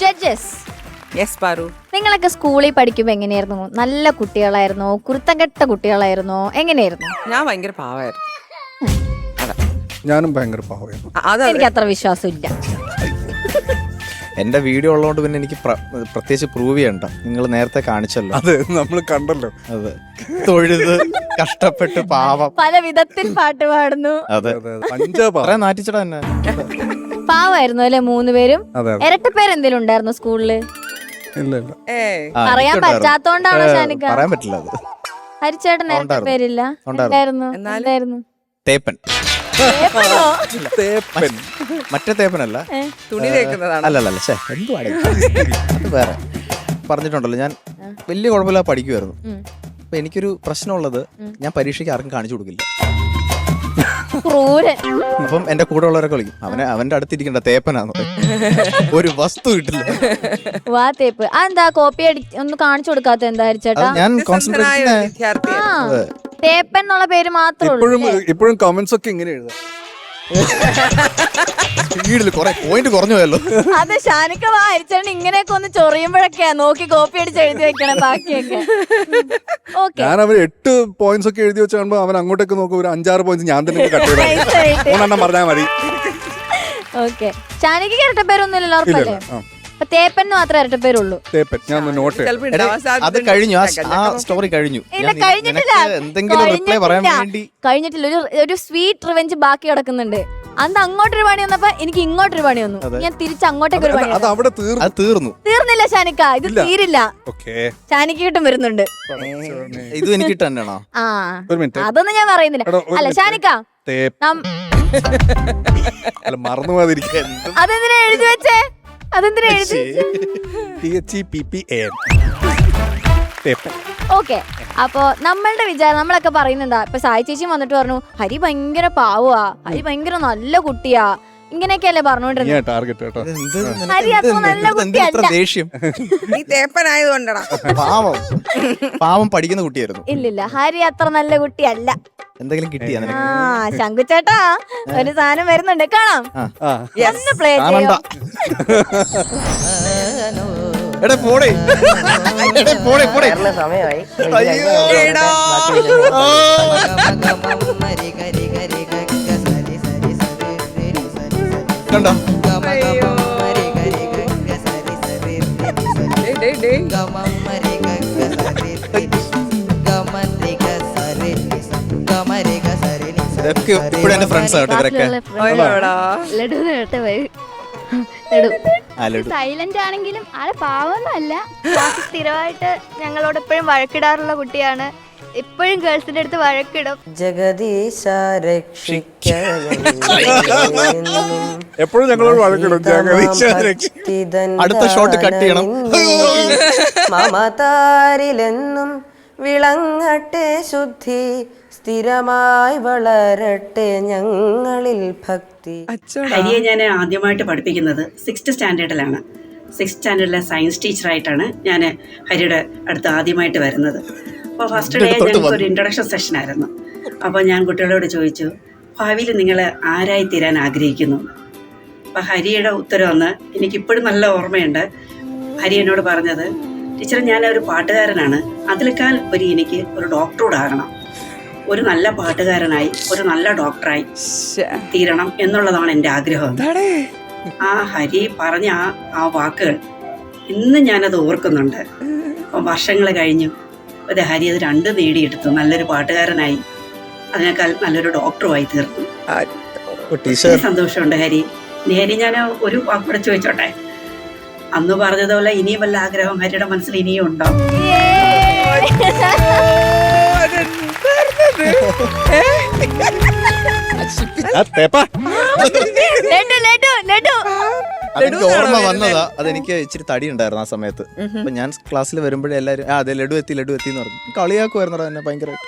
Judges, yes Paru. നിങ്ങളൊക്കെ സ്കൂളിൽ പഠിക്കുമ്പോ എങ്ങനെയായിരുന്നു? നല്ല കുട്ടികളായിരുന്നോ? കുരുത്തംകെട്ട കുട്ടികളായിരുന്നോ? എങ്ങനെയായിരുന്നു? ഞാൻ ഭയങ്കര പാവായിരുന്നു. ഞാനും ഭയങ്കര പാവമായിരുന്നു. എനിക്ക് അത്ര വിശ്വാസമില്ല. എന്റെ വീഡിയോ ഉള്ളതുകൊണ്ട് പിന്നെ എനിക്ക് പ്രത്യേകിച്ച് പ്രൂവ് ചെയ്യണ്ട. നിങ്ങൾ നേരത്തെ കാണിച്ചല്ലോ. അതെ, നമ്മൾ കണ്ടല്ലോ. അതെ, തൊഴുത് കഷ്ടപ്പെട്ട് പാവം പല വിധത്തിൽ പാട്ട് പാടുന്നു. അതെ, പഞ്ചാബ് നാറ്റിച്ചട തന്നെ പാവായിരുന്നു അല്ലെ മൂന്നുപേരും? അതെ. ഇരട്ടപ്പേര് എന്തെങ്കിലും ഉണ്ടായിരുന്നു സ്കൂളില്? ഇല്ല ഇല്ല. പറയാൻ പറ്റാത്തോണ്ടാണോ ഷാനിക്ക? പറയാൻ പറ്റില്ല. അത് ഹരിച്ചേട്ടൻ ഇരട്ടപ്പേരില്ല? ഉണ്ടായിരുന്നു. എന്തായിരുന്നു? തേപ്പൻ. തേപ്പനോ? തേപ്പൻ. മറ്റേ തേപ്പനല്ല, തുണി തേക്കുന്നതാണ്. അല്ലല്ല. അത് വേറെ പറഞ്ഞിട്ടുണ്ടല്ലോ. ഞാൻ വലിയ കുഴപ്പമില്ല പഠിക്കുമായിരുന്നു. അപ്പൊ എനിക്കൊരു പ്രശ്നമുള്ളത്, ഞാൻ പരീക്ഷയ്ക്ക് ആർക്കും കാണിച്ചു കൊടുക്കില്ല. ക്രൂരൻ. അപ്പം എന്റെ കൂടെ ഉള്ളവരൊക്കെ വിളിക്കും, അവന്റെ അടുത്തിരിക്കണ്ട തേപ്പനാന്ന് പറയും. ഒരു വസ്തു കിട്ടില്ല. വാ തേപ്പ്. എന്താ കോപ്പി ഒന്ന് കാണിച്ചു കൊടുക്കാത്ത? എന്താ ഹരിച്ചേട്ടാ? ഞാൻ തേപ്പൻ എന്നുള്ള പേര് മാത്രമേ ഉള്ളൂ. ഇപ്പോഴും കമന്റ്സ് ഒക്കെ ഇങ്ങനെ എഴുതാം. വീട്ടില് കുറെ പോയിന്റ് കുറഞ്ഞു പോയല്ലോ. അത് ഷാനിക്ക വാ ഹരിച്ചേട്ടൻ ഇങ്ങനെയൊക്കെ ഒന്ന് ചൊറിയുമ്പോഴൊക്കെയാ നോക്കി കോപ്പി അടിച്ച് എഴുതി വെക്കണം ബാക്കിയൊക്കെ. ഓക്കെ, ഞാൻ അവൻ 8 പോയിന്റ്സ് ഒക്കെ എഴുതി വെച്ച് കാണുമ്പോ അവൻ അങ്ങോട്ടേക്ക് നോക്കും, ഒരു 5-6 പോയിന്റ്സ് ഞാൻ തന്നെ കട്ട് ചെയ്ത് 3 പറഞ്ഞാൽ മതി. ഓക്കെ, ഷാനിക്ക് ഇരട്ടപ്പേരൊന്നും ഇല്ലല്ലോ ഉറപ്പല്ലേ? അപ്പൊ തേപ്പൻ മാത്രമേ ഇരട്ടപ്പേരുള്ളൂ. തേപ്പൻ. ഞാൻ നോട്ട്. അത് കഴിഞ്ഞു, ആ സ്റ്റോറി കഴിഞ്ഞു. ഇല്ല, കഴിഞ്ഞിട്ടില്ല. എന്തെങ്കിലും റിപ്ലൈ പറയാൻ വേണ്ടി കഴിഞ്ഞിട്ടില്ല. ഒരു സ്വീറ്റ് റിവെഞ്ച് ബാക്കി കിടക്കുന്നുണ്ട്. അന്ന് അങ്ങോട്ടൊരു പണി വന്നപ്പോ എനിക്ക് ഇങ്ങോട്ടൊരു പണി വന്നു. ഞാൻ തിരിച്ച് അങ്ങോട്ടേക്ക് ഒരു പണി. അത് തീർന്നു. തീർന്നില്ല ഷാനിക്ക, ഇത് തീരില്ല. ഷാനിക്ക് കിട്ടും വരുന്നുണ്ട്. ഇത് എനിക്ക് തന്നെയാണോ? ആ, അതൊന്നും ഞാൻ പറയുന്നില്ല. അല്ല ഷാനിക്ക, മറന്നു പോകാതിരിക്കാൻ അതെന്തിനാ എഴുതി വെച്ചേ? അതെന്തിനാ എഴുതി? ഓക്കെ, അപ്പൊ നമ്മളുടെ വിചാരം, നമ്മളൊക്കെ പറയുന്നെന്താ, ഇപ്പൊ സായി ചേച്ചി വന്നിട്ട് പറഞ്ഞു ഹരി ഭയങ്കര പാവാ, ഹരി ഭയങ്കര നല്ല കുട്ടിയാ, ഇങ്ങനെയൊക്കെയല്ലേ പറഞ്ഞോണ്ടിരുന്നത്. ഹരി അത്ര നല്ല കുട്ടിയല്ല. ദേഷ്യം നീ തേപ്പനായതുകൊണ്ടാണ്. പാവം പഠിക്കുന്ന കുട്ടിയായിരുന്നു. ഇല്ലില്ല, ഹരി അത്ര നല്ല കുട്ടിയല്ല. എന്തെങ്കിലും കിട്ടിയാ? ആ, ശങ്കുച്ചേട്ടാ ഒരു സാധനം വരുന്നുണ്ട്, കാണാം. ഒന്ന് പ്ലേ ചെയ്യാം. എടാ പോടേ, സമയമായി. കണ്ടോ? ഇതൊക്കെ ഇപ്പോഴും എന്റെ ഫ്രണ്ട്സ് ആട്ടോ ഇവരൊക്കെ. സൈലന്റ് ആണെങ്കിലും ആളെ പാവൊന്നുമല്ല. സ്ഥിരമായിട്ട് ഞങ്ങളോട് എപ്പോഴും വഴക്കിടാറുള്ള കുട്ടിയാണ്. എപ്പോഴും ഗേൾസിന്റെ അടുത്ത് വഴക്കിടും. ജഗദീശ എപ്പോഴും ഞങ്ങളോട് വഴക്കിടും. അടുത്ത ഷോട്ട് കട്ട് ചെയ്യണം. മമതാരിലെന്നും വിളങ്ങട്ടെ ശുദ്ധി, സ്ഥിരമായി വളരട്ടെ ഞങ്ങളിൽ ഭക്തി. ഹരിയെ ഞാൻ ആദ്യമായിട്ട് പഠിപ്പിക്കുന്നത് 6th സ്റ്റാൻഡേർഡിലാണ്. 6th സ്റ്റാൻഡേർഡിലെ സയൻസ് ടീച്ചറായിട്ടാണ് ഞാൻ ഹരിയുടെ അടുത്ത് ആദ്യമായിട്ട് വരുന്നത്. അപ്പോൾ ഫസ്റ്റ് ഡേ ഞങ്ങൾക്ക് ഒരു ഇൻട്രൊഡക്ഷൻ സെഷനായിരുന്നു. അപ്പോൾ ഞാൻ കുട്ടികളോട് ചോദിച്ചു, ഭാവിയിൽ നിങ്ങൾ ആരായി തീരാൻ ആഗ്രഹിക്കുന്നു? അപ്പോൾ ഹരിയുടെ ഉത്തരം വന്ന് എനിക്കിപ്പോഴും നല്ല ഓർമ്മയുണ്ട്. ഹരി എന്നോട് പറഞ്ഞത്, ടീച്ചർ ഞാനൊരു പാട്ടുകാരനാണ്, അതിലേക്കാൾ ഉപരി എനിക്ക് ഒരു ഡോക്ടറോടാകണം, ഒരു നല്ല പാട്ടുകാരനായി ഒരു നല്ല ഡോക്ടറായി തീരണം എന്നുള്ളതാണ് എൻ്റെ ആഗ്രഹം. ആ ഹരി പറഞ്ഞ ആ വാക്കുകൾ ഇന്ന് ഞാനത് ഓർക്കുന്നുണ്ട്. അപ്പം വർഷങ്ങൾ കഴിഞ്ഞു ഒരു ഹരി അത് രണ്ടും നേടിയെടുത്തു. നല്ലൊരു പാട്ടുകാരനായി, അതിനേക്കാൾ നല്ലൊരു ഡോക്ടറുമായി തീർന്നു. സന്തോഷമുണ്ട് ഹരി. ഹരി ഞാൻ ഒരു വാക്കൂടെ ചോദിച്ചോട്ടെ, അന്ന് പറഞ്ഞതുപോലെ ഇനിയും വല്ല ആഗ്രഹം ഹരിയുടെ മനസ്സിൽ ഇനിയും ഉണ്ടോ? അതെനിക്ക് ഓർമ്മ വന്നതാ. അതെനിക്ക് ഇച്ചിരി തടി ഉണ്ടായിരുന്നു ആ സമയത്ത്. അപ്പൊ ഞാൻ ക്ലാസ്സിൽ വരുമ്പോഴേ എല്ലാരും അതെ ലഡു എത്തി എന്ന് പറഞ്ഞു. കളിയാക്കുമായിരുന്നു എന്നെ ഭയങ്കരമായിട്ട്.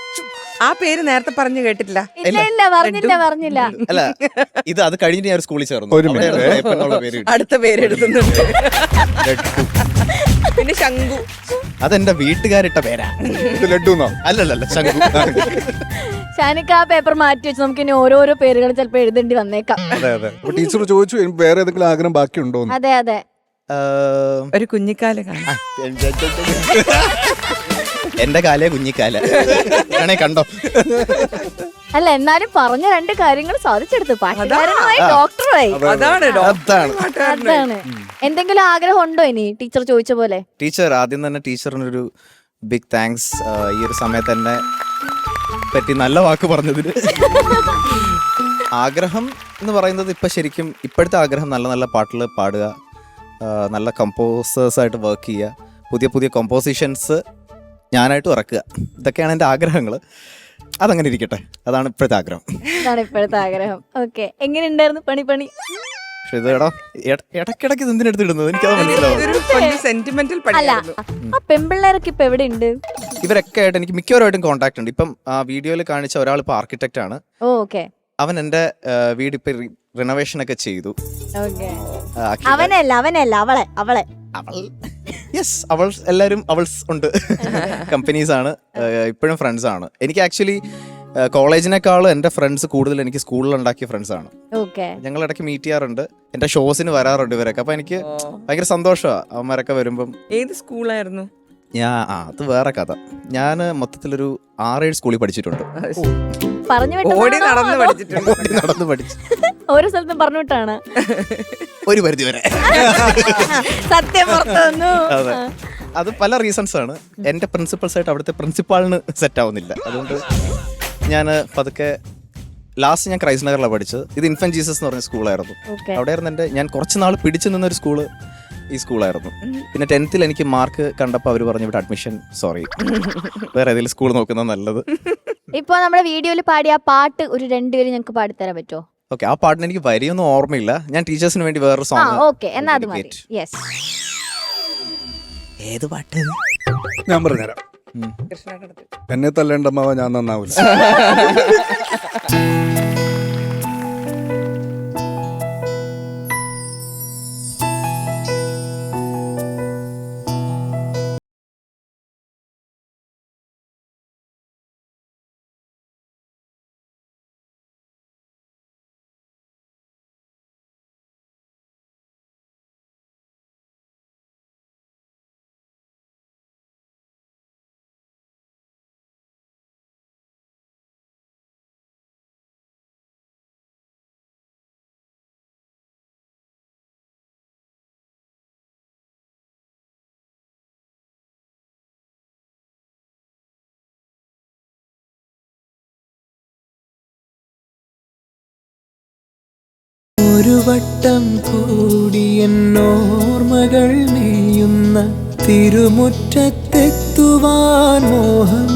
ആ പേര് നേരത്തെ പറഞ്ഞു കേട്ടിട്ടില്ല. പറഞ്ഞില്ല. അല്ല, ഇത് അത് കഴിഞ്ഞിട്ട് ഞാൻ സ്കൂളിൽ ചേർന്നു. അടുത്ത പേര് എഴുതുന്നുണ്ട്. പിന്നെ ശംഖു. അതെന്റെ വീട്ടുകാരിട്ട പേരാ. ലഡ്ഡു അല്ലല്ല, ശംഖു. ഷാനിക്ക ആ പേപ്പർ മാറ്റി വെച്ച് നമുക്ക് ഇനി ഓരോരോ പേരുകൾ ചിലപ്പോ എഴുതേണ്ടി വന്നേക്കാം. ടീച്ചർ ചോദിച്ചു വേറെ ഏതെങ്കിലും ആഗ്രഹം ബാക്കിയുണ്ടോ? അതെ, ഒരു കുഞ്ഞിക്കാല് കാണാം. എന്റെ കാലേ കുഞ്ഞിക്കാല ആണേ കണ്ടോ. അല്ല എന്നാലും പറഞ്ഞ രണ്ട് കാര്യങ്ങൾ സാധിച്ചെടുത്തു. പാട്ടുകാരനായി ഡോക്ടറായി. അതാണ് അതാണ് അതാണ്. എന്തെങ്കിലും ആഗ്രഹം ഉണ്ടോ ഇനി ടീച്ചർ ചോദിച്ച പോലെ? ടീച്ചർ ആദ്യം തന്നെ ടീച്ചറിനൊരു ബിഗ് താങ്ക്സ്. ഈ ഒരു സമയത്ത് എന്നെ പറ്റി നല്ല വാക്ക് പറഞ്ഞതിന്. ആഗ്രഹം എന്ന് പറയുന്നത് ഇപ്പം ശരിക്കും ഇപ്പോഴത്തെ ആഗ്രഹം നല്ല നല്ല പാട്ടുകൾ പാടുക, നല്ല കമ്പോസേഴ്സായിട്ട് വർക്ക് ചെയ്യുക, പുതിയ പുതിയ കോമ്പോസിഷൻസ് ഞാനായിട്ട് ഇറക്കുക. ഇതൊക്കെയാണ് എൻ്റെ ആഗ്രഹങ്ങൾ. അതങ്ങനെ ഇരിക്കട്ടെ. അതാണ് ഇപ്പോഴത്തെ ആഗ്രഹം. അതാണ് ഇപ്പോഴത്തെ ആഗ്രഹം. ഓക്കെ, എങ്ങനെ ഉണ്ടായിരുന്നു പണി? പക്ഷെ ഇത് ഇടയ്ക്കിടയ്ക്ക് എന്തിനെടുത്ത് ഇടുന്നത് എനിക്കത് മനസ്സിലാവും. സെന്റിമെന്റൽ അല്ല, ആ പെൺപിള്ളേരൊക്കെ ഇപ്പൊ എവിടെ ഉണ്ട്? ഇവരൊക്കെ ആയിട്ട് എനിക്ക് മിക്കവരുമായിട്ടും കോൺടാക്ട് ഉണ്ട്. ഇപ്പം ആ വീഡിയോയിൽ കാണിച്ച ഒരാൾ ഇപ്പൊ ആർക്കിടെക്റ്റ് ആണ്. ഓക്കെ. അവൻ എന്റെ വീട് ഇപ്പൊ റിനോവേഷൻ ഒക്കെ ചെയ്തു. അവനല്ല അവളെ യെസ്, അവൾസ് എല്ലാവരും അവൾസ് ഉണ്ട്. കമ്പനീസ് ആണ്, ഇപ്പോഴും ഫ്രണ്ട്സ് ആണ്. എനിക്ക് ആക്ച്വലി കോളേജിനേക്കാളും എൻ്റെ ഫ്രണ്ട്സ് കൂടുതൽ എനിക്ക് സ്കൂളിൽ ഉണ്ടാക്കിയ ഫ്രണ്ട്സ് ആണ്. ഞങ്ങൾ ഇടയ്ക്ക് മീറ്റ് ചെയ്യാറുണ്ട്, എൻ്റെ ഷോസിന് വരാറുണ്ട് ഇവരൊക്കെ. അപ്പൊ എനിക്ക് ഭയങ്കര സന്തോഷമാണ് അവന്മാരൊക്കെ വരുമ്പം. ഏത് സ്കൂളായിരുന്നു? അത് വേറെ കഥ. ഞാൻ മൊത്തത്തിലൊരു 6-7 സ്കൂളിൽ പഠിച്ചിട്ടുണ്ട്. ഓടി നടന്ന് പഠിച്ചു. ഓരോ സ്ഥലത്തും പറഞ്ഞു വിട്ടാണ് ഒരു പരിധി വരെ. സത്യം അതെ, അത് പല റീസൺസ് ആണ്. എൻ്റെ പ്രിൻസിപ്പൽസ് ആയിട്ട് അവിടുത്തെ പ്രിൻസിപ്പാളിന് സെറ്റ് ആവുന്നില്ല. അതുകൊണ്ട് ഞാൻ പതുക്കെ ലാസ്റ്റ് ഞാൻ ക്രൈസ്റ്റ് നഗറിലാണ് പഠിച്ചത്. ഇത് ഇൻഫന്റ് ജീസസ് എന്ന് പറഞ്ഞ സ്കൂളായിരുന്നു. അവിടെ ആയിരുന്നു ഞാൻ കുറച്ച് നാൾ പിടിച്ചു നിന്നൊരു സ്കൂള് ഈ സ്കൂളായിരുന്നു. പിന്നെ 10th എനിക്ക് മാർക്ക് കണ്ടപ്പോൾ അവർ പറഞ്ഞു ഇവിടെ അഡ്മിഷൻ സോറി, വേറെ ഏതെങ്കിലും സ്കൂൾ നോക്കുന്നത് നല്ലത്. ഇപ്പൊ നമ്മുടെ വീഡിയോയിൽ പാടിയ ആ പാട്ട് ഒരു 2 പേര് ഞങ്ങൾക്ക് പാടിത്തരാൻ പറ്റുമോ? ഓക്കെ, ആ പാട്ടിന് എനിക്ക് വരിയൊന്നും ഓർമ്മയില്ല. ഞാൻ ടീച്ചേഴ്സിന് വേണ്ടി വേറൊരു സോങ്. ഓക്കെ, എന്നാ അത് മതി. യെസ്. ഏത് പാട്ട്? ഞാൻ പറഞ്ഞുതരാം. എന്നെ തല്ലേണ്ടമ്മാവ ഞാൻ നന്നാവില്ല. ഒരു വട്ടം കൂടി എന്നോർമകൾ മേയുന്ന തിരുമുറ്റത്തെത്തുവാൻ മോഹം